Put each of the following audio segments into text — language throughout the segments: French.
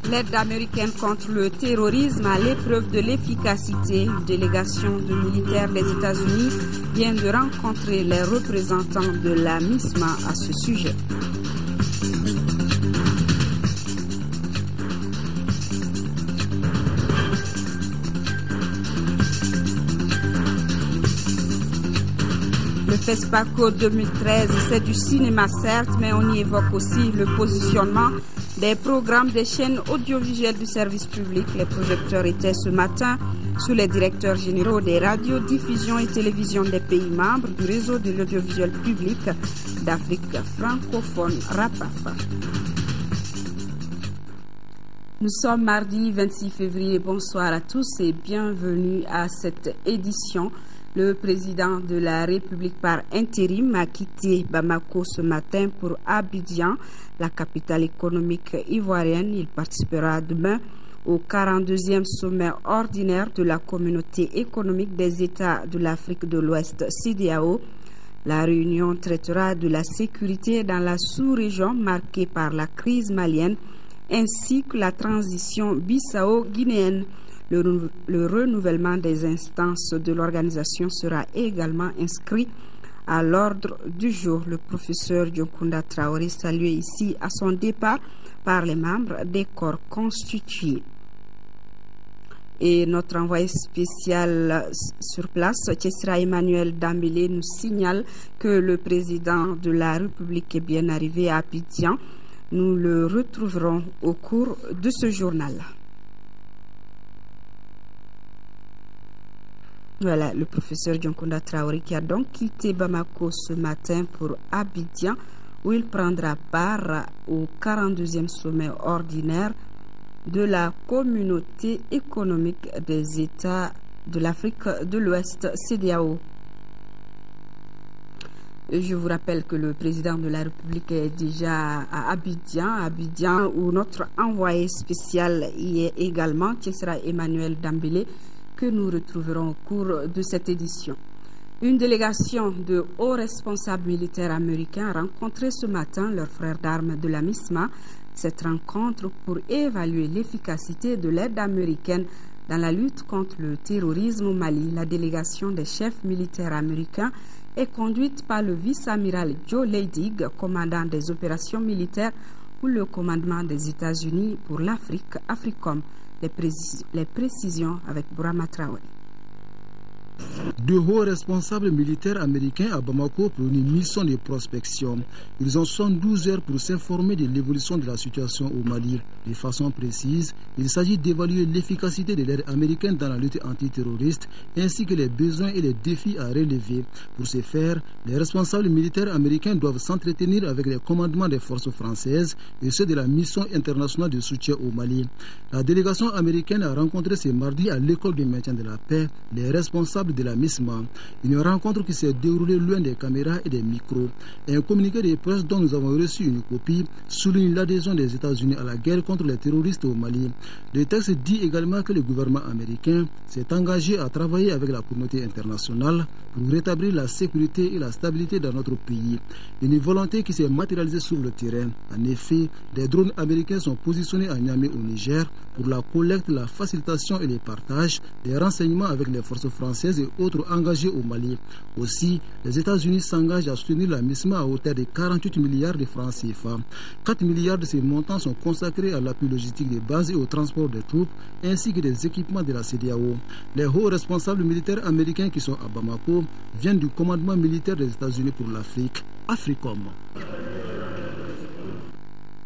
L'aide américaine contre le terrorisme à l'épreuve de l'efficacité. Une délégation de militaires des États-Unis vient de rencontrer les représentants de la MISMA à ce sujet. Le FESPACO 2013, c'est du cinéma certes, mais on y évoque aussi le positionnement des programmes des chaînes audiovisuelles du service public. Les projecteurs étaient ce matin sous les directeurs généraux des radios, diffusion et télévision des pays membres du réseau de l'audiovisuel public d'Afrique francophone, RAPAF. Nous sommes mardi 26 février. Bonsoir à tous et bienvenue à cette édition. Le président de la République par intérim a quitté Bamako ce matin pour Abidjan, la capitale économique ivoirienne. Il participera demain au 42e sommet ordinaire de la communauté économique des États de l'Afrique de l'Ouest, CEDEAO. La réunion traitera de la sécurité dans la sous-région marquée par la crise malienne ainsi que la transition bissau-guinéenne. Le renouvellement des instances de l'organisation sera également inscrit à l'ordre du jour. Le professeur Dionkunda Traoré salué ici à son départ par les membres des corps constitués. Et notre envoyé spécial sur place, Tchesra Emmanuel Dambélé, nous signale que le président de la République est bien arrivé à Abidjan. Nous le retrouverons au cours de ce journal. Voilà, le professeur Dionkunda Traoré qui a donc quitté Bamako ce matin pour Abidjan, où il prendra part au 42e sommet ordinaire de la communauté économique des États de l'Afrique de l'Ouest, CEDEAO. Je vous rappelle que le président de la République est déjà à Abidjan où notre envoyé spécial y est également, qui sera Emmanuel Dambélé, que nous retrouverons au cours de cette édition. Une délégation de hauts responsables militaires américains a rencontré ce matin leurs frères d'armes de la MISMA. Cette rencontre pour évaluer l'efficacité de l'aide américaine dans la lutte contre le terrorisme au Mali. La délégation des chefs militaires américains est conduite par le vice-amiral Joe Leidig, commandant des opérations militaires pour le commandement des États-Unis pour l'Afrique, AFRICOM. Les précisions avec Bourama Traoré. De hauts responsables militaires américains à Bamako pour une mission de prospection. Ils ont 72 heures pour s'informer de l'évolution de la situation au Mali. De façon précise, il s'agit d'évaluer l'efficacité de l'aide américaine dans la lutte antiterroriste ainsi que les besoins et les défis à relever. Pour ce faire, les responsables militaires américains doivent s'entretenir avec les commandements des forces françaises et ceux de la mission internationale de soutien au Mali. La délégation américaine a rencontré ce mardi à l'école de maintien de la paix les responsables de la MISMA. Une rencontre qui s'est déroulée loin des caméras et des micros. Un communiqué de presse dont nous avons reçu une copie souligne l'adhésion des États-Unis à la guerre contre les terroristes au Mali. Le texte dit également que le gouvernement américain s'est engagé à travailler avec la communauté internationale pour rétablir la sécurité et la stabilité dans notre pays. Une volonté qui s'est matérialisée sur le terrain. En effet, des drones américains sont positionnés à Niamey au Niger pour la collecte, la facilitation et le partage des renseignements avec les forces françaises et autres engagés au Mali. Aussi, les États-Unis s'engagent à soutenir la MISMA à hauteur de 48 milliards de francs CFA. 4 milliards de ces montants sont consacrés à l'appui logistique de base et au transport des troupes, ainsi que des équipements de la CEDEAO. Les hauts responsables militaires américains qui sont à Bamako viennent du commandement militaire des États-Unis pour l'Afrique, AFRICOM.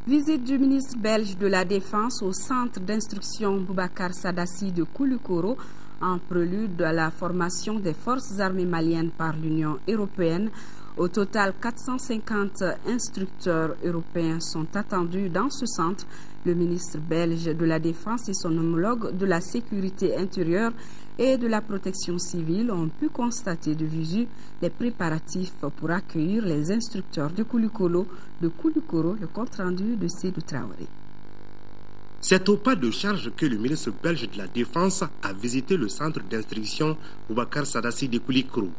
Visite du ministre belge de la Défense au centre d'instruction Boubacar Sadassi de Koulikoro en prélude à la formation des forces armées maliennes par l'Union européenne. Au total, 450 instructeurs européens sont attendus dans ce centre. Le ministre belge de la Défense et son homologue de la Sécurité intérieure et de la Protection civile ont pu constater de visu les préparatifs pour accueillir les instructeurs de Koulikoro, le compte-rendu de Sédou Traoré. C'est au pas de charge que le ministre belge de la Défense a visité le centre d'instruction Boubacar Sadassi de Koulikoro.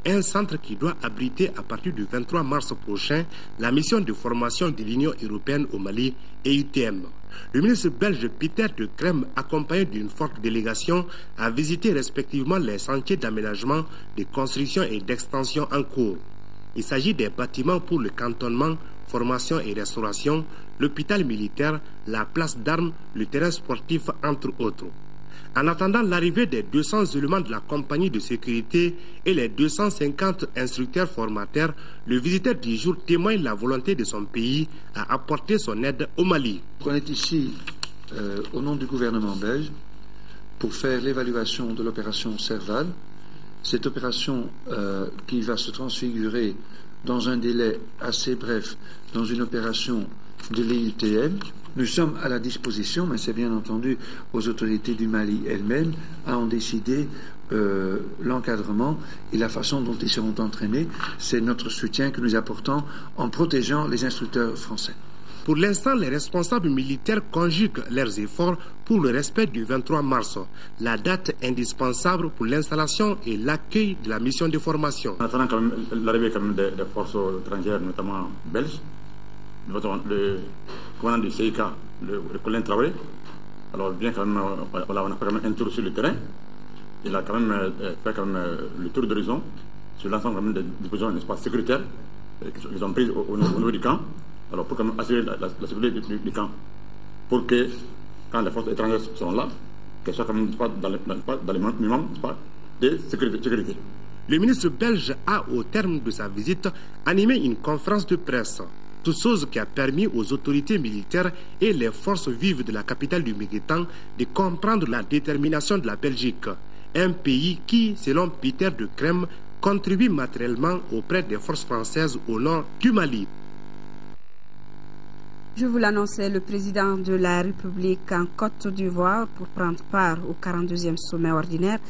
un centre qui doit abriter à partir du 23 mars prochain la mission de formation de l'Union européenne au Mali, EUTM. Le ministre belge Peter de Crème, accompagné d'une forte délégation, a visité respectivement les chantiers d'aménagement, de construction et d'extension en cours. Il s'agit des bâtiments pour le cantonnement, formation et restauration, l'hôpital militaire, la place d'armes, le terrain sportif, entre autres. En attendant l'arrivée des 200 éléments de la compagnie de sécurité et les 250 instructeurs formateurs, le visiteur du jour témoigne la volonté de son pays à apporter son aide au Mali. On est ici au nom du gouvernement belge pour faire l'évaluation de l'opération Serval. Cette opération qui va se transfigurer dans un délai assez bref dans une opération de l'EUTM. Nous sommes à la disposition, mais c'est bien entendu aux autorités du Mali elles-mêmes à en décider l'encadrement et la façon dont ils seront entraînés. C'est notre soutien que nous apportons en protégeant les instructeurs français. Pour l'instant, les responsables militaires conjuguent leurs efforts pour le respect du 23 mars, la date indispensable pour l'installation et l'accueil de la mission de formation. En attendant l'arrivée des forces étrangères, notamment belges, le commandant du CIK, le Colin Traoré, alors bien quand même, on a fait quand même un tour sur le terrain. Il a quand même fait quand même le tour d'horizon sur l'ensemble des dispositions d'espace sécuritaire qu'ils ont prises au niveau du camp. Alors pour quand même assurer la sécurité du camp, pour que quand les forces étrangères sont là, qu'elles soient quand même pas dans les minimums de sécurité. Le ministre belge a, au terme de sa visite, animé une conférence de presse. Toute chose qui a permis aux autorités militaires et les forces vives de la capitale du Méguétan de comprendre la détermination de la Belgique, un pays qui, selon Peter de Crème, contribue matériellement auprès des forces françaises au nord du Mali. Je vous l'annonçais, le président de la République en Côte d'Ivoire pour prendre part au 42e sommet ordinaire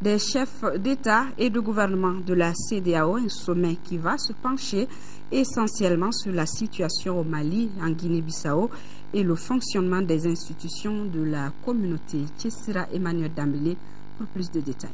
des chefs d'État et de gouvernement de la CEDEAO, un sommet qui va se pencher essentiellement sur la situation au Mali, en Guinée-Bissau et le fonctionnement des institutions de la communauté. Tchessira Emmanuel Dambélé pour plus de détails.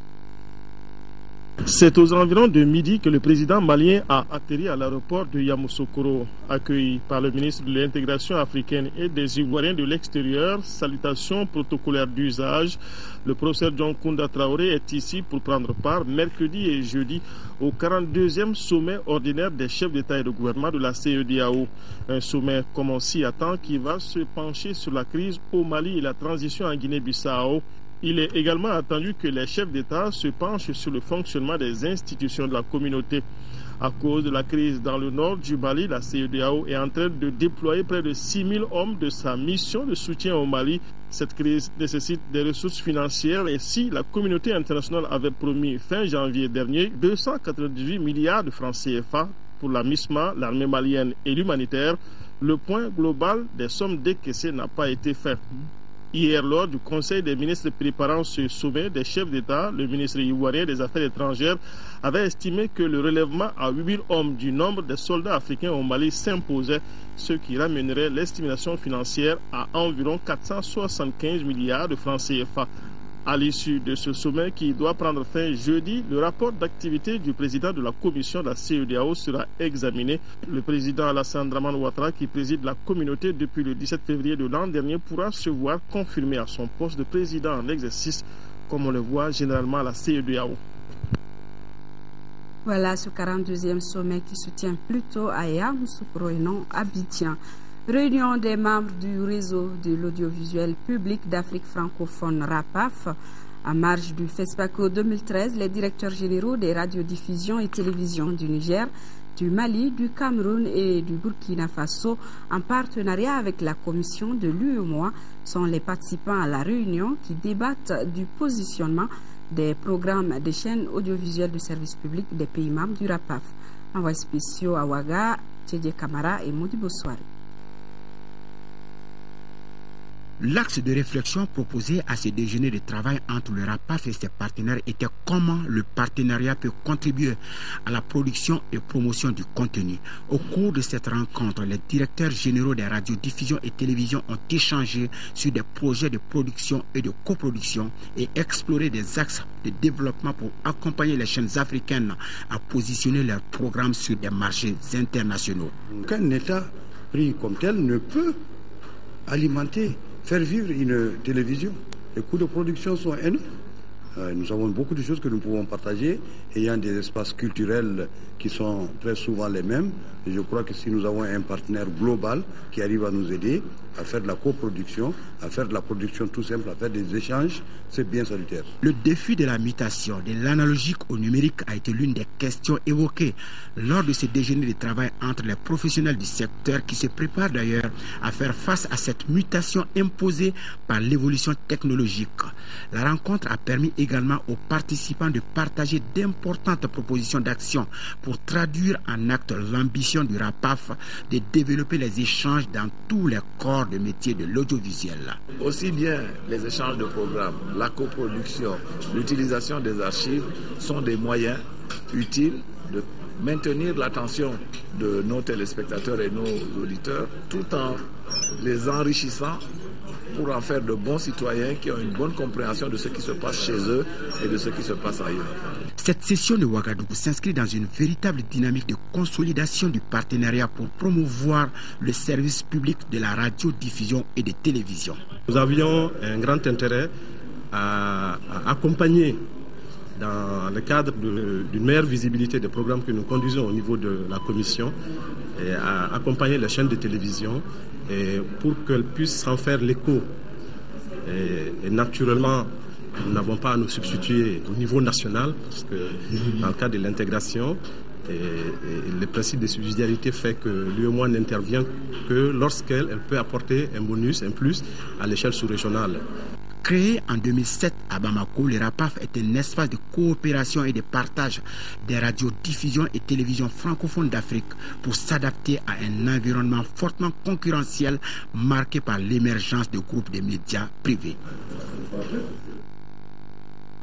C'est aux environs de midi que le président malien a atterri à l'aéroport de Yamoussoukro, accueilli par le ministre de l'intégration africaine et des Ivoiriens de l'extérieur. Salutations protocolaires d'usage. Le professeur John Kounda Traoré est ici pour prendre part mercredi et jeudi au 42e sommet ordinaire des chefs d'État et de gouvernement de la CEDEAO. Un sommet comme on s'y attend qui va se pencher sur la crise au Mali et la transition en Guinée-Bissau. Il est également attendu que les chefs d'État se penchent sur le fonctionnement des institutions de la communauté. À cause de la crise dans le nord du Mali, la CEDEAO est en train de déployer près de 6 000 hommes de sa mission de soutien au Mali. Cette crise nécessite des ressources financières et si la communauté internationale avait promis fin janvier dernier 298 milliards de francs CFA pour la MISMA, l'armée malienne et l'humanitaire, le point global des sommes décaissées n'a pas été fait. Hier, lors du Conseil des ministres préparant ce sommet des chefs d'État, le ministre ivoirien des Affaires étrangères avait estimé que le relèvement à 8 000 hommes du nombre des soldats africains au Mali s'imposait, ce qui ramènerait l'estimation financière à environ 475 milliards de francs CFA. À l'issue de ce sommet qui doit prendre fin jeudi, le rapport d'activité du président de la commission de la CEDEAO sera examiné. Le président Alassane Dramane Ouattara, qui préside la communauté depuis le 17 février de l'an dernier, pourra se voir confirmé à son poste de président en exercice, comme on le voit généralement à la CEDEAO. Voilà ce 42e sommet qui se tient plutôt à Yamoussoukro et non à Abidjan. Réunion des membres du réseau de l'audiovisuel public d'Afrique francophone RAPAF. En marge du FESPACO 2013, les directeurs généraux des radiodiffusions et télévisions du Niger, du Mali, du Cameroun et du Burkina Faso, en partenariat avec la commission de l'UEMOA, sont les participants à la réunion qui débattent du positionnement des programmes des chaînes audiovisuelles du service public des pays membres du RAPAF. Envoyés spéciaux à Ouaga, Tchédje Kamara et Modibo Soare. L'axe de réflexion proposé à ce déjeuner de travail entre le RAPAF et ses partenaires était comment le partenariat peut contribuer à la production et promotion du contenu. Au cours de cette rencontre, les directeurs généraux des radiodiffusions et télévisions ont échangé sur des projets de production et de coproduction et exploré des axes de développement pour accompagner les chaînes africaines à positionner leurs programmes sur des marchés internationaux. Qu'un État pris comme tel ne peut alimenter, faire vivre une télévision. Les coûts de production sont énormes. Nous avons beaucoup de choses que nous pouvons partager, ayant des espaces culturels qui sont très souvent les mêmes. Et je crois que si nous avons un partenaire global qui arrive à nous aider à faire de la coproduction, à faire de la production tout simple, à faire des échanges, c'est bien salutaire. Le défi de la mutation de l'analogique au numérique a été l'une des questions évoquées lors de ce déjeuner de travail entre les professionnels du secteur qui se préparent d'ailleurs à faire face à cette mutation imposée par l'évolution technologique. La rencontre a permis également aux participants de partager d'importantes propositions d'action pour traduire en acte l'ambition du RAPAF de développer les échanges dans tous les corps de métier de l'audiovisuel. Aussi bien les échanges de programmes, la coproduction, l'utilisation des archives sont des moyens utiles de maintenir l'attention de nos téléspectateurs et nos auditeurs tout en les enrichissant pour en faire de bons citoyens qui ont une bonne compréhension de ce qui se passe chez eux et de ce qui se passe ailleurs. Cette session de Ouagadougou s'inscrit dans une véritable dynamique de consolidation du partenariat pour promouvoir le service public de la radiodiffusion et de télévision. Nous avions un grand intérêt à accompagner dans le cadre d'une meilleure visibilité des programmes que nous conduisons au niveau de la commission et à accompagner les chaînes de télévision et pour qu'elles puissent s'en faire l'écho. Et naturellement, nous n'avons pas à nous substituer au niveau national, parce que dans le cadre de l'intégration, le principe de subsidiarité fait que l'UEMOA n'intervient que lorsqu'elle peut apporter un bonus, un plus, à l'échelle sous-régionale. Créé en 2007 à Bamako, le RAPAF est un espace de coopération et de partage des radiodiffusions et télévisions francophones d'Afrique pour s'adapter à un environnement fortement concurrentiel marqué par l'émergence de groupes de médias privés.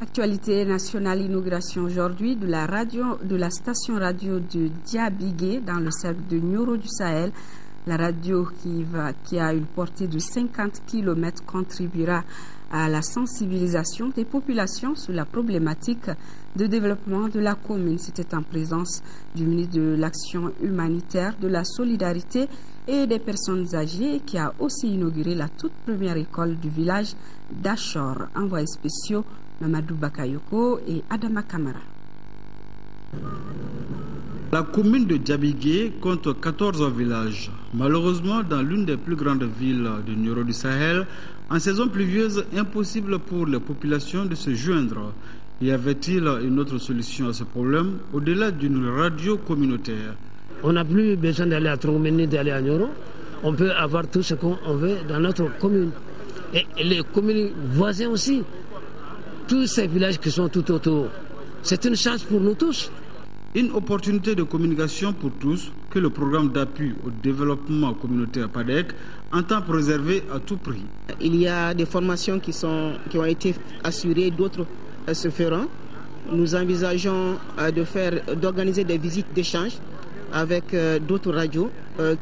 Actualité nationale, inauguration aujourd'hui de la station radio de Diabigué dans le cercle de Nioro du Sahel. La radio qui a une portée de 50 km contribuera à la sensibilisation des populations sur la problématique de développement de la commune. C'était en présence du ministre de l'Action humanitaire, de la solidarité et des personnes âgées qui a aussi inauguré la toute première école du village d'Achor. Envoyés spéciaux Mamadou Bakayoko et Adama Kamara. La commune de Diabigué compte 14 villages. Malheureusement, dans l'une des plus grandes villes de Nioro du Sahel, en saison pluvieuse, impossible pour les populations de se joindre. Y avait-il une autre solution à ce problème au-delà d'une radio communautaire? On n'a plus besoin d'aller à Trongmeni, d'aller à Nioro. On peut avoir tout ce qu'on veut dans notre commune. Et les communes voisines aussi. Tous ces villages qui sont tout autour. C'est une chance pour nous tous. Une opportunité de communication pour tous que le programme d'appui au développement communautaire PADEC entend préserver à tout prix. Il y a des formations qui ont été assurées, d'autres se feront. Nous envisageons d'organiser des visites d'échange avec d'autres radios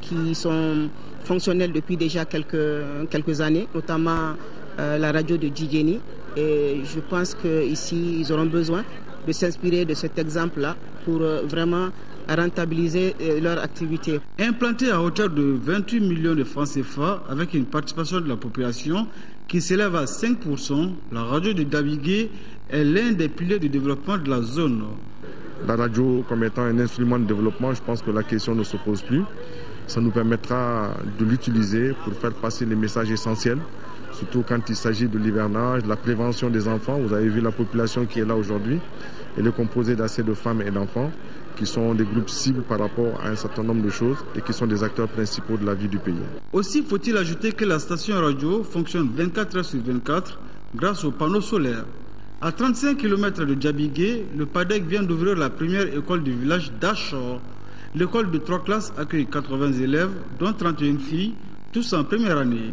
qui sont fonctionnelles depuis déjà quelques années, notamment la radio de Djidjeni. Et je pense qu'ici, ils auront besoin de s'inspirer de cet exemple-là pour vraiment rentabiliser leur activité. Implantée à hauteur de 28 millions de francs CFA avec une participation de la population qui s'élève à 5%, la radio de Diabigué est l'un des piliers du développement de la zone. La radio comme étant un instrument de développement, je pense que la question ne se pose plus. Ça nous permettra de l'utiliser pour faire passer les messages essentiels, surtout quand il s'agit de l'hivernage, de la prévention des enfants. Vous avez vu la population qui est là aujourd'hui. Elle est composée d'assez de femmes et d'enfants qui sont des groupes cibles par rapport à un certain nombre de choses et qui sont des acteurs principaux de la vie du pays. Aussi faut-il ajouter que la station radio fonctionne 24 heures sur 24 grâce aux panneaux solaires. À 35 km de Diabigué, le PADEC vient d'ouvrir la première école du village d'Achor. L'école de 3 classes accueille 80 élèves, dont 31 filles, tous en première année.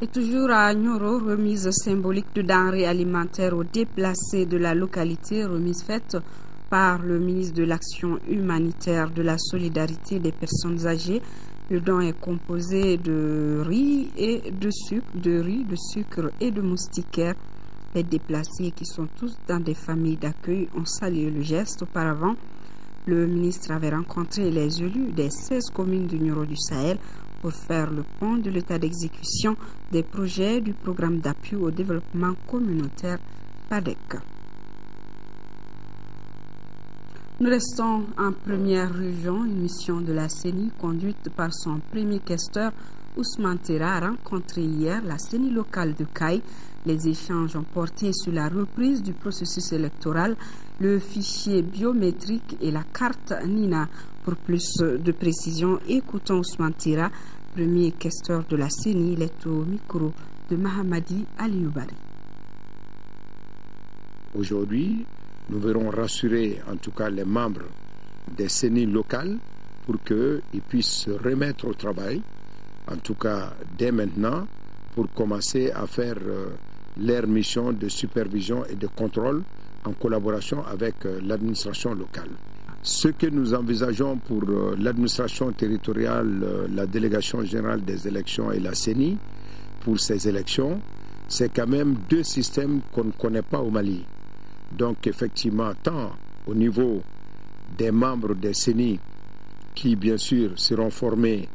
Et toujours à Nioro, remise symbolique de denrées alimentaires aux déplacés de la localité, remise faite par le ministre de l'Action humanitaire, de la solidarité des personnes âgées. Le don est composé de riz et de sucre, de sucre et de moustiquaires. Les déplacés, qui sont tous dans des familles d'accueil, ont salué le geste. Auparavant, le ministre avait rencontré les élus des 16 communes du Nioro du Sahel pour faire le point de l'état d'exécution des projets du programme d'appui au développement communautaire PADEC. Nous restons en première région. Une mission de la CENI conduite par son premier questeur Ousmane Terra a rencontré hier la CENI locale de Caille. Les échanges ont porté sur la reprise du processus électoral, le fichier biométrique et la carte NINA. Pour plus de précision, écoutons Ousmane Terra, premier questeur de la CENI. Il est au micro de Mahamadi Alioubari. Aujourd'hui, nous verrons rassurer en tout cas les membres des CENI locales pour qu'ils puissent se remettre au travail, en tout cas dès maintenant, pour commencer à faire leur mission de supervision et de contrôle en collaboration avec l'administration locale. Ce que nous envisageons pour l'administration territoriale, la délégation générale des élections et la CENI, pour ces élections, c'est quand même deux systèmes qu'on ne connaît pas au Mali. Donc effectivement, tant au niveau des membres des CENI qui bien sûr seront formés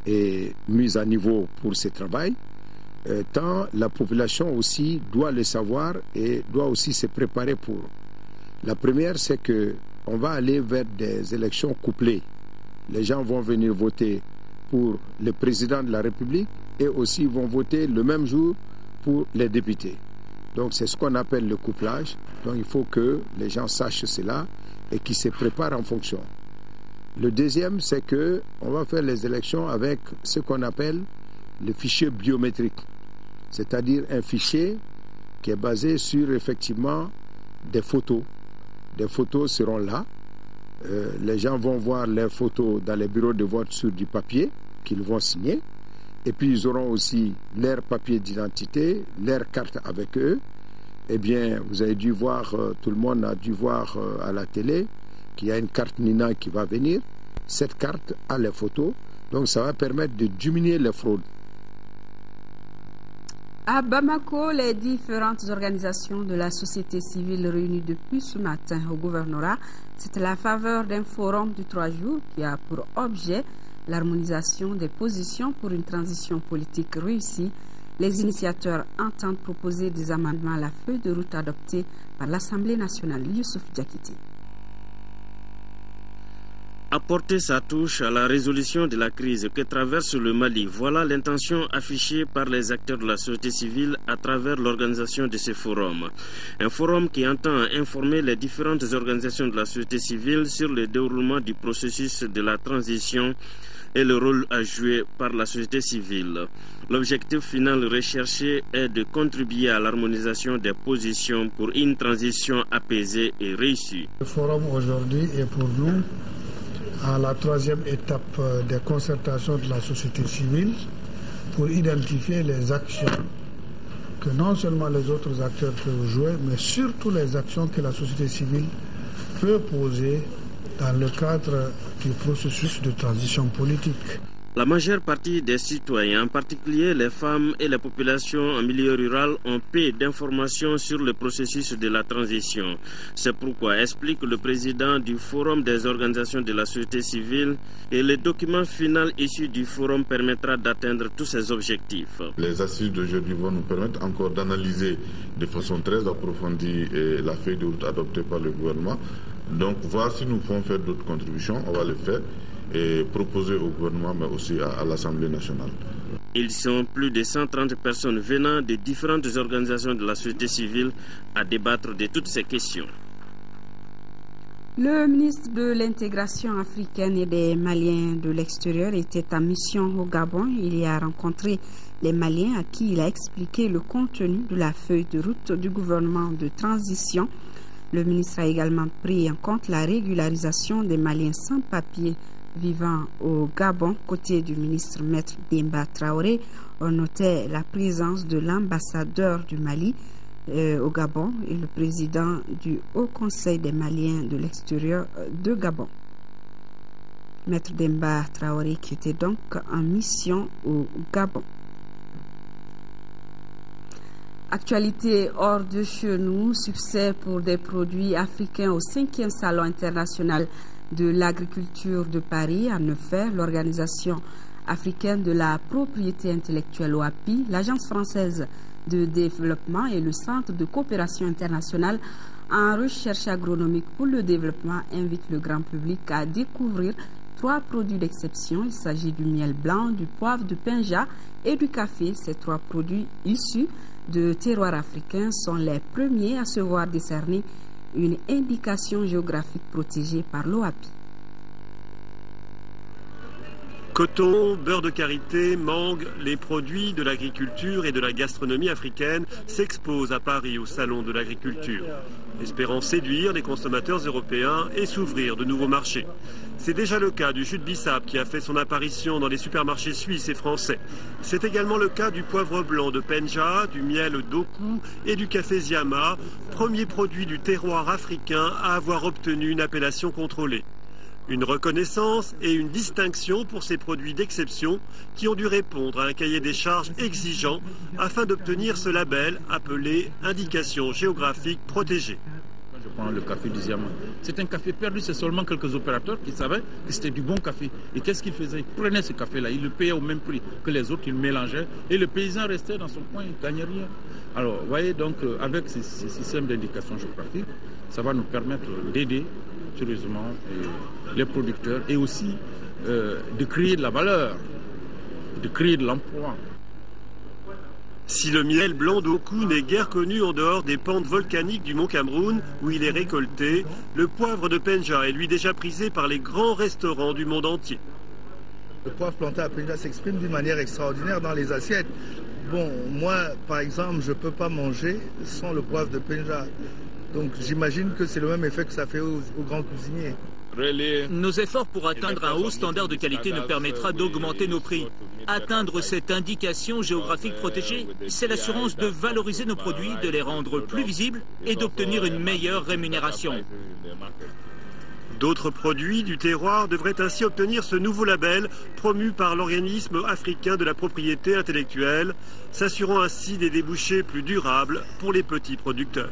et mis à niveau pour ce travail, tant la population aussi doit le savoir et doit aussi se préparer pour. La première, c'est que on va aller vers des élections couplées. Les gens vont venir voter pour le président de la République et aussi vont voter le même jour pour les députés. Donc c'est ce qu'on appelle le couplage. Donc il faut que les gens sachent cela et qu'ils se préparent en fonction. Le deuxième, c'est que on va faire les élections avec ce qu'on appelle le fichier biométrique, c'est-à-dire un fichier qui est basé sur effectivement des photos. Des photos seront là. Les gens vont voir leurs photos dans les bureaux de vote sur du papier qu'ils vont signer. Et puis ils auront aussi leur papier d'identité, leur carte avec eux. Eh bien, vous avez dû voir, tout le monde a dû voir à la télé qu'il y a une carte NINA qui va venir. Cette carte a les photos, donc ça va permettre de diminuer les fraudes. À Bamako, les différentes organisations de la société civile réunies depuis ce matin au gouvernorat, c'est à la faveur d'un forum de 3 jours qui a pour objet l'harmonisation des positions pour une transition politique réussie. Les initiateurs entendent proposer des amendements à la feuille de route adoptée par l'Assemblée nationale. Youssouf Diakité. Apporter sa touche à la résolution de la crise que traverse le Mali. Voilà l'intention affichée par les acteurs de la société civile à travers l'organisation de ce forum. Un forum qui entend informer les différentes organisations de la société civile sur le déroulement du processus de la transition et le rôle à jouer par la société civile. L'objectif final recherché est de contribuer à l'harmonisation des positions pour une transition apaisée et réussie. Le forum aujourd'hui est pour nous à la 3e étape des concertations de la société civile pour identifier les actions que non seulement les autres acteurs peuvent jouer, mais surtout les actions que la société civile peut poser dans le cadre du processus de transition politique. La majeure partie des citoyens, en particulier les femmes et les populations en milieu rural, ont peu d'informations sur le processus de la transition. C'est pourquoi, explique le président du Forum des organisations de la société civile, et le document final issu du forum permettra d'atteindre tous ces objectifs. Les assises d'aujourd'hui vont nous permettre encore d'analyser de façon très approfondie la feuille de route adoptée par le gouvernement. Donc, voir si nous pouvons faire d'autres contributions, on va le faire et proposer au gouvernement, mais aussi à l'Assemblée nationale. Ils sont plus de 130 personnes venant de différentes organisations de la société civile à débattre de toutes ces questions. Le ministre de l'intégration africaine et des Maliens de l'extérieur était en mission au Gabon. Il y a rencontré les Maliens à qui il a expliqué le contenu de la feuille de route du gouvernement de transition. Le ministre a également pris en compte la régularisation des Maliens sans papier vivant au Gabon, côté du ministre Maître Demba Traoré. On notait la présence de l'ambassadeur du Mali au Gabon et le président du Haut Conseil des Maliens de l'extérieur de Gabon. Maître Demba Traoré qui était donc en mission au Gabon. Actualité hors de chez nous, succès pour des produits africains au 5e Salon international de l'agriculture de Paris. En effet, l'Organisation africaine de la propriété intellectuelle OAPI, l'Agence française de développement et le Centre de coopération internationale en recherche agronomique pour le développement invitent le grand public à découvrir 3 produits d'exception. Il s'agit du miel blanc, du poivre de Penja et du café. Ces 3 produits issus de terroirs africains sont les premiers à se voir décerner une indication géographique protégée par l'OAPI. Coton, beurre de karité, mangue, les produits de l'agriculture et de la gastronomie africaine s'exposent à Paris au Salon de l'agriculture, espérant séduire les consommateurs européens et s'ouvrir de nouveaux marchés. C'est déjà le cas du jus de bissap qui a fait son apparition dans les supermarchés suisses et français. C'est également le cas du poivre blanc de Penja, du miel d'Oku et du café Ziama, premier produit du terroir africain à avoir obtenu une appellation contrôlée. Une reconnaissance et une distinction pour ces produits d'exception qui ont dû répondre à un cahier des charges exigeant afin d'obtenir ce label appelé indication géographique protégée. Je prends le café du Ziama. C'est un café perdu, c'est seulement quelques opérateurs qui savaient que c'était du bon café. Et qu'est-ce qu'ils faisaient? Ils prenaient ce café-là, ils le payaient au même prix que les autres, ils le mélangeaient et le paysan restait dans son coin, il ne gagnait rien. Alors, vous voyez, donc, avec ces systèmes d'indication géographique, ça va nous permettre d'aider sérieusement les producteurs et aussi de créer de la valeur, de créer de l'emploi. Si le miel blanc d'Oku n'est guère connu en dehors des pentes volcaniques du mont Cameroun où il est récolté, le poivre de Penja est lui déjà prisé par les grands restaurants du monde entier. Le poivre planté à Penja s'exprime d'une manière extraordinaire dans les assiettes. Bon, moi, par exemple, je ne peux pas manger sans le poivre de Penja. Donc j'imagine que c'est le même effet que ça fait aux grands cuisiniers. Nos efforts pour atteindre un haut standard de qualité nous permettra d'augmenter nos prix. Atteindre cette indication géographique protégée, c'est l'assurance de valoriser nos produits, de les rendre plus visibles et d'obtenir une meilleure rémunération. D'autres produits du terroir devraient ainsi obtenir ce nouveau label promu par l'Organisme africain de la propriété intellectuelle, s'assurant ainsi des débouchés plus durables pour les petits producteurs.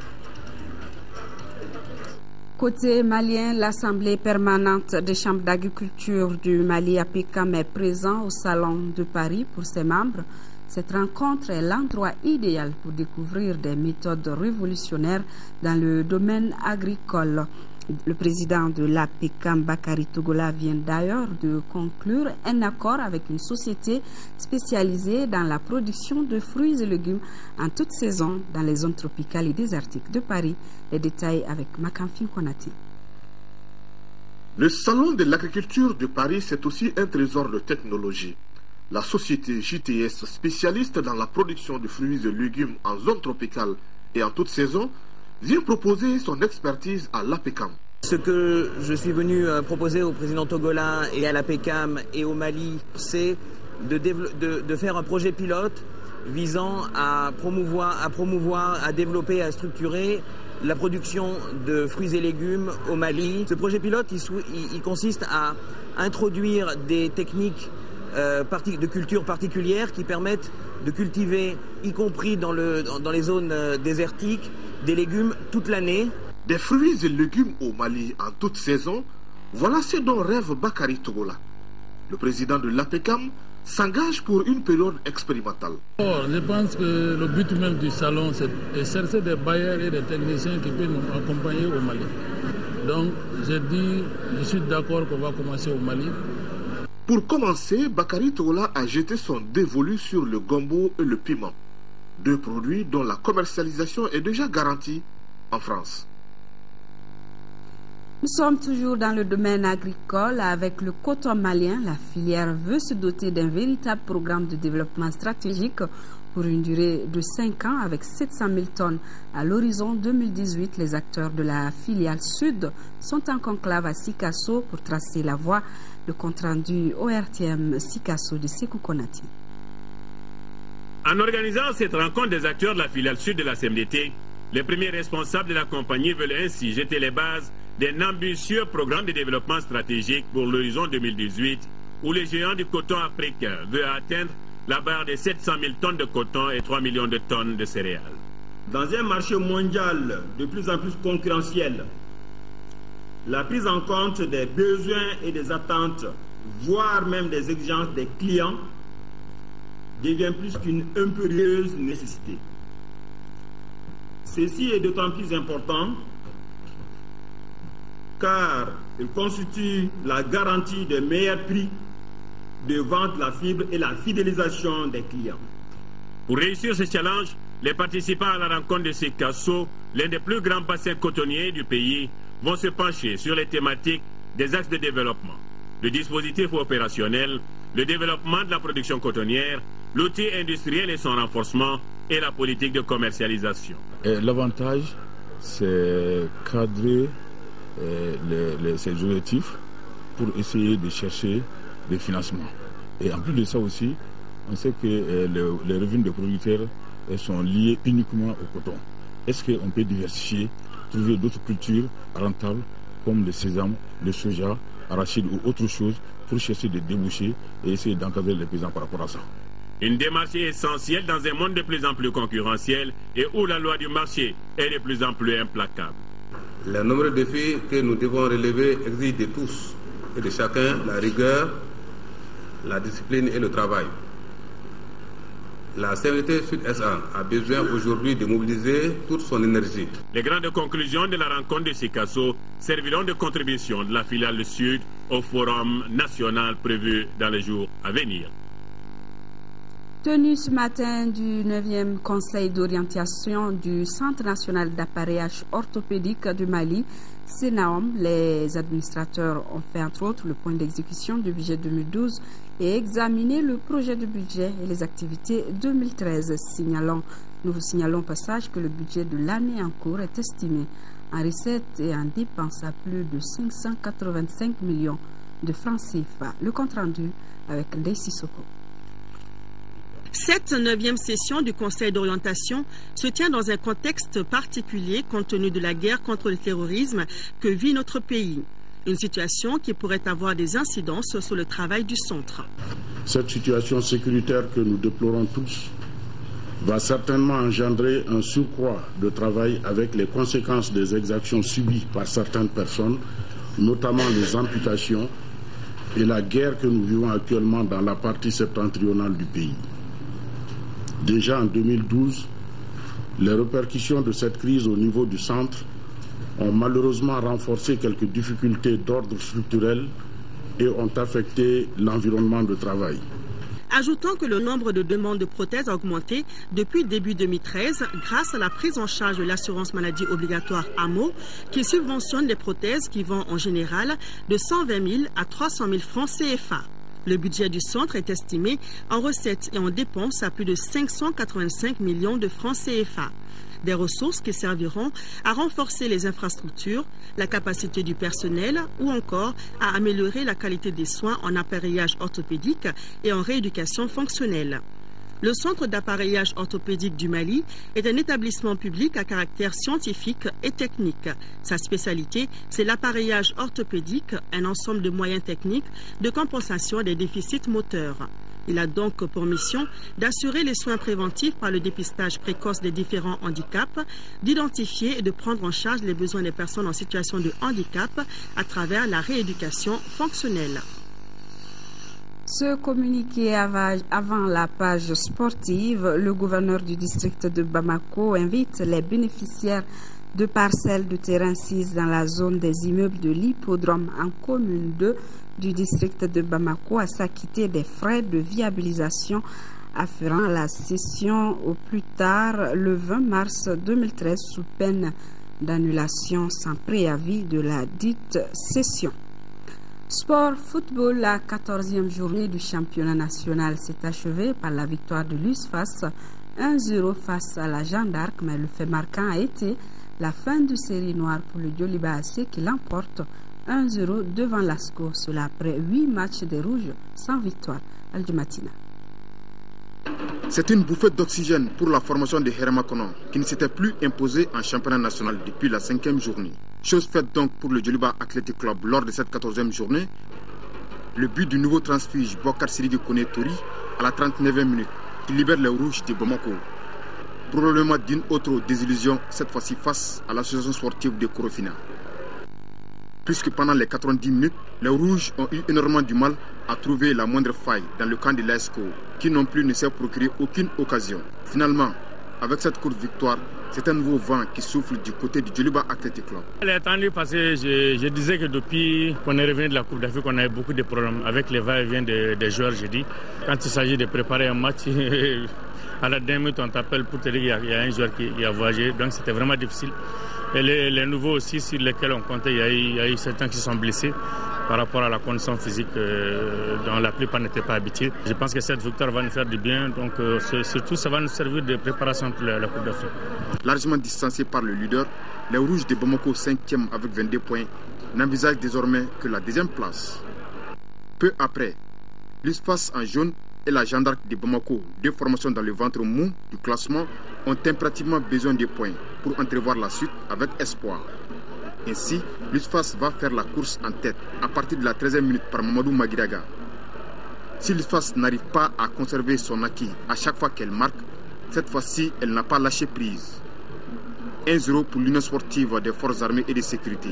Côté malien, l'Assemblée permanente des chambres d'agriculture du Mali APCAM est présent au Salon de Paris pour ses membres. Cette rencontre est l'endroit idéal pour découvrir des méthodes révolutionnaires dans le domaine agricole. Le président de l'APCAM, Bakary Togola, vient d'ailleurs de conclure un accord avec une société spécialisée dans la production de fruits et légumes en toute saison dans les zones tropicales et désertiques de Paris. Les détails avec Makamfin Konati. Le Salon de l'agriculture de Paris, c'est aussi un trésor de technologie. La société JTS, spécialiste dans la production de fruits et légumes en zone tropicale et en toute saison, vient proposer son expertise à l'APCAM. Ce que je suis venu proposer au président Togola et à l'APCAM et au Mali, c'est de faire un projet pilote visant à promouvoir, à développer, à structurer la production de fruits et légumes au Mali. Ce projet pilote, il consiste à introduire des techniques de culture particulières qui permettent de cultiver, y compris dans les zones désertiques, des légumes toute l'année. Des fruits et légumes au Mali en toute saison, voilà ce dont rêve Bakary Togola. Le président de l'APCAM s'engage pour une période expérimentale. Je pense que le but même du salon, c'est de chercher des bailleurs et des techniciens qui peuvent nous accompagner au Mali. Donc, je suis d'accord qu'on va commencer au Mali. Pour commencer, Bakary Togola a jeté son dévolu sur le gombo et le piment, deux produits dont la commercialisation est déjà garantie en France. Nous sommes toujours dans le domaine agricole. Avec le coton malien, la filière veut se doter d'un véritable programme de développement stratégique Pour une durée de 5 ans avec 700 000 tonnes à l'horizon 2018, les acteurs de la filiale sud sont en conclave à Sikasso pour tracer la voie. Le compte rendu ORTM Sikasso de Sekou Konati. En organisant cette rencontre des acteurs de la filiale sud de la CMDT, les premiers responsables de la compagnie veulent ainsi jeter les bases d'un ambitieux programme de développement stratégique pour l'horizon 2018 où les géants du coton africain veulent atteindre la barre de 700 000 tonnes de coton et 3 millions de tonnes de céréales. Dans un marché mondial de plus en plus concurrentiel, la prise en compte des besoins et des attentes, voire même des exigences des clients, devient plus qu'une impérieuse nécessité. Ceci est d'autant plus important car il constitue la garantie des meilleurs prix de vente de la fibre et la fidélisation des clients. Pour réussir ce challenge, les participants à la rencontre de Sikasso, l'un des plus grands bassins cotonniers du pays, vont se pencher sur les thématiques des axes de développement, le dispositif opérationnel, le développement de la production cotonnière, l'outil industriel et son renforcement et la politique de commercialisation. L'avantage, c'est cadrer ces objectifs pour essayer de chercher des financements. Et en plus de ça aussi, on sait que les revenus des producteurs sont liés uniquement au coton. Est-ce qu'on peut diversifier, trouver d'autres cultures rentables comme le sésame, le soja, arachide ou autre chose pour chercher des débouchés et essayer d'encadrer les paysans par rapport à ça. Une démarche essentielle dans un monde de plus en plus concurrentiel et où la loi du marché est de plus en plus implacable. Le nombre de défis que nous devons relever exige de tous et de chacun la rigueur, la discipline et le travail. La CMDT Sud-SA a besoin aujourd'hui de mobiliser toute son énergie. Les grandes conclusions de la rencontre de Sikasso serviront de contribution de la filiale Sud au forum national prévu dans les jours à venir. Tenu ce matin du 9e Conseil d'orientation du Centre national d'appareillage orthopédique du Mali, CNAOM, les administrateurs ont fait entre autres le point d'exécution du budget 2012 et examiné le projet de budget et les activités 2013. Nous vous signalons au passage que le budget de l'année en cours est estimé en recettes et en dépenses à plus de 585 millions de francs CFA. Le compte rendu avec Ndeye Sissoko. Cette 9e session du Conseil d'orientation se tient dans un contexte particulier compte tenu de la guerre contre le terrorisme que vit notre pays. Une situation qui pourrait avoir des incidences sur le travail du centre. Cette situation sécuritaire que nous déplorons tous va certainement engendrer un surcroît de travail avec les conséquences des exactions subies par certaines personnes, notamment les amputations et la guerre que nous vivons actuellement dans la partie septentrionale du pays. Déjà en 2012, les répercussions de cette crise au niveau du centre ont malheureusement renforcé quelques difficultés d'ordre structurel et ont affecté l'environnement de travail. Ajoutons que le nombre de demandes de prothèses a augmenté depuis début 2013 grâce à la prise en charge de l'assurance maladie obligatoire AMO qui subventionne les prothèses qui vont en général de 120 000 à 300 000 francs CFA. Le budget du centre est estimé en recettes et en dépenses à plus de 585 millions de francs CFA. Des ressources qui serviront à renforcer les infrastructures, la capacité du personnel ou encore à améliorer la qualité des soins en appareillage orthopédique et en rééducation fonctionnelle. Le Centre d'appareillage orthopédique du Mali est un établissement public à caractère scientifique et technique. Sa spécialité, c'est l'appareillage orthopédique, un ensemble de moyens techniques de compensation des déficits moteurs. Il a donc pour mission d'assurer les soins préventifs par le dépistage précoce des différents handicaps, d'identifier et de prendre en charge les besoins des personnes en situation de handicap à travers la rééducation fonctionnelle. Ce communiqué avant la page sportive, le gouverneur du district de Bamako invite les bénéficiaires de parcelles de terrain sises dans la zone des immeubles de l'hippodrome en commune 2 du district de Bamako à s'acquitter des frais de viabilisation afférents à la cession au plus tard le 20 mars 2013 sous peine d'annulation sans préavis de la dite cession. Sport football, la 14e journée du championnat national s'est achevée par la victoire de l'USFAS 1-0 face à la Jeanne d'Arc, mais le fait marquant a été la fin de série noire pour le Djoliba AC qui l'emporte 1-0 devant Lasco, cela après 8 matchs des Rouges sans victoire. Aljumatina. C'est une bouffée d'oxygène pour la formation de Hermakono qui ne s'était plus imposée en championnat national depuis la 5e journée. Chose faite donc pour le Djoliba Athletic Club lors de cette 14e journée. Le but du nouveau transfuge Bokar Sirigi Kone Tori à la 39e minute qui libère les Rouges de Bamako. Probablement d'une autre désillusion, cette fois-ci face à l'association sportive de Korofina. Puisque pendant les 90 minutes, les Rouges ont eu énormément du mal à trouver la moindre faille dans le camp de l'ASCO, qui non plus ne s'est procuré aucune occasion. Finalement, avec cette courte victoire, c'est un nouveau vent qui souffle du côté du Djoliba Athletic Club. Elle est attendue parce que je disais que depuis qu'on est revenu de la Coupe d'Afrique, on a eu beaucoup de problèmes avec les va-et-vient des joueurs, j'ai dit. Quand il s'agit de préparer un match, à la dernière minute, on t'appelle pour te dire qu'il y a un joueur qui a voyagé, donc c'était vraiment difficile. Et les nouveaux aussi sur lesquels on comptait, il y a eu certains qui sont blessés par rapport à la condition physique dont la plupart n'étaient pas habitués. Je pense que cette victoire va nous faire du bien, donc surtout ça va nous servir de préparation pour la Coupe d'Afrique. Largement distancés par le leader, les Rouges de Bamako 5e avec 22 points n'envisagent désormais que la 2e place. Peu après, l'USFAS en jaune et la Jeanne d'Arc de Bamako, deux formations dans le ventre mou du classement, ont impérativement besoin de points pour entrevoir la suite avec espoir. Ainsi, l'USFAS va faire la course en tête à partir de la 13e minute par Mamadou Maguiraga. Si l'USFAS n'arrive pas à conserver son acquis à chaque fois qu'elle marque, cette fois-ci, elle n'a pas lâché prise. 1-0 pour l'Union sportive des forces armées et de sécurité.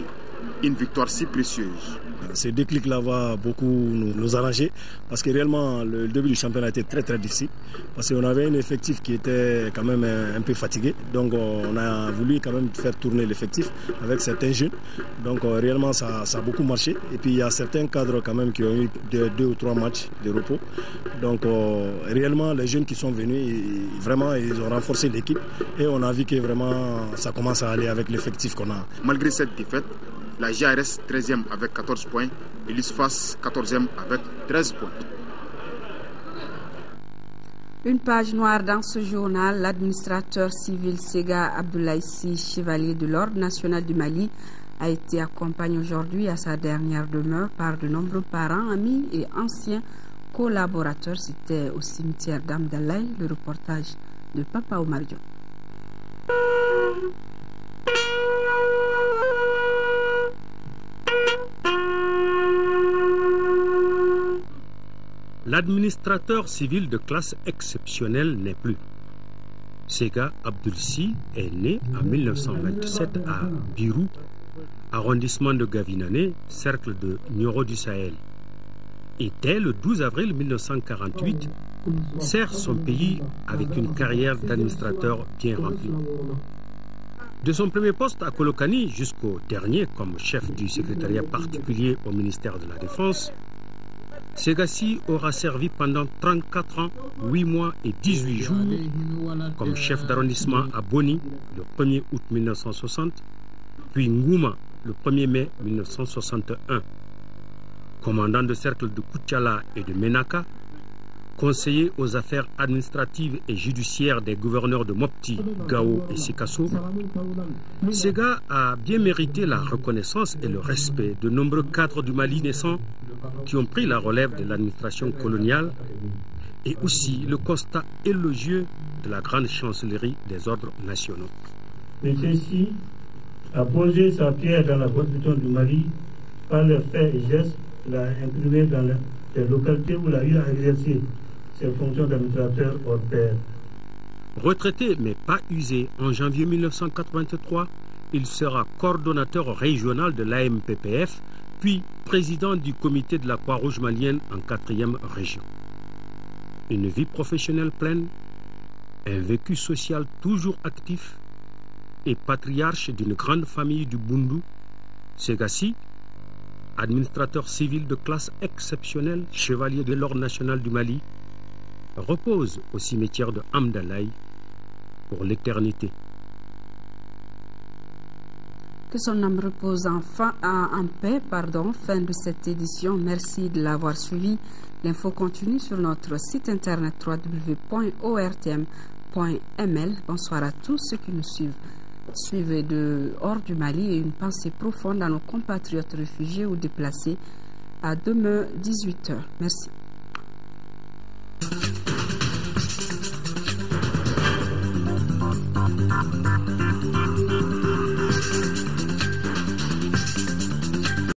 Une victoire si précieuse. Ce déclic-là va beaucoup nous arranger parce que réellement le début du championnat était très très difficile parce qu'on avait un effectif qui était quand même un peu fatigué, donc on a voulu quand même faire tourner l'effectif avec certains jeunes, donc réellement ça a beaucoup marché et puis il y a certains cadres quand même qui ont eu 2 ou 3 matchs de repos, donc réellement les jeunes qui sont venus vraiment ils ont renforcé l'équipe et on a vu que vraiment ça commence à aller avec l'effectif qu'on a. Malgré cette défaite, la JRS 13e avec 14 points et l'USFAS 14e avec 13 points. Une page noire dans ce journal, l'administrateur civil Sega Abdoulaye, chevalier de l'Ordre national du Mali, a été accompagné aujourd'hui à sa dernière demeure par de nombreux parents, amis et anciens collaborateurs. C'était au cimetière d'Amdalaï, le reportage de Papa Omar Diop. L'administrateur civil de classe exceptionnelle n'est plus. Sega Abdoulaye est né en 1927 à Birou, arrondissement de Gavinane, cercle de Nioro du Sahel. Et dès le 12 avril 1948, sert son pays avec une carrière d'administrateur bien remplie. De son premier poste à Kolokani jusqu'au dernier comme chef du secrétariat particulier au ministère de la Défense, Segassi aura servi pendant 34 ans, 8 mois et 18 jours comme chef d'arrondissement à Boni le 1er août 1960, puis Ngouma le 1er mai 1961, commandant de cercle de Koutchala et de Menaka, conseiller aux affaires administratives et judiciaires des gouverneurs de Mopti, Gao et Sikasso, Sega a bien mérité la reconnaissance et le respect de nombreux cadres du Mali naissant qui ont pris la relève de l'administration coloniale et aussi le constat élogieux de la grande chancellerie des ordres nationaux. Mais ceci a posé sa pierre dans la constitution du Mali par les faits et gestes, l'a imprimé dans les localités où il a eu à exercer ses fonctions d'administrateur hors pair. Retraité mais pas usé, en janvier 1983, il sera coordonnateur régional de l'AMPPF, puis président du comité de la Croix-Rouge malienne en 4e région. Une vie professionnelle pleine, un vécu social toujours actif et patriarche d'une grande famille du Bundu, Segassi, administrateur civil de classe exceptionnelle, chevalier de l'Ordre national du Mali, repose au cimetière de Amdalaï pour l'éternité. Que son âme repose en paix. Fin de cette édition. Merci de l'avoir suivi. L'info continue sur notre site internet www.ortm.sn. .ml. Bonsoir à tous ceux qui nous suivent de hors du Mali et une pensée profonde à nos compatriotes réfugiés ou déplacés. À demain 18h. Merci.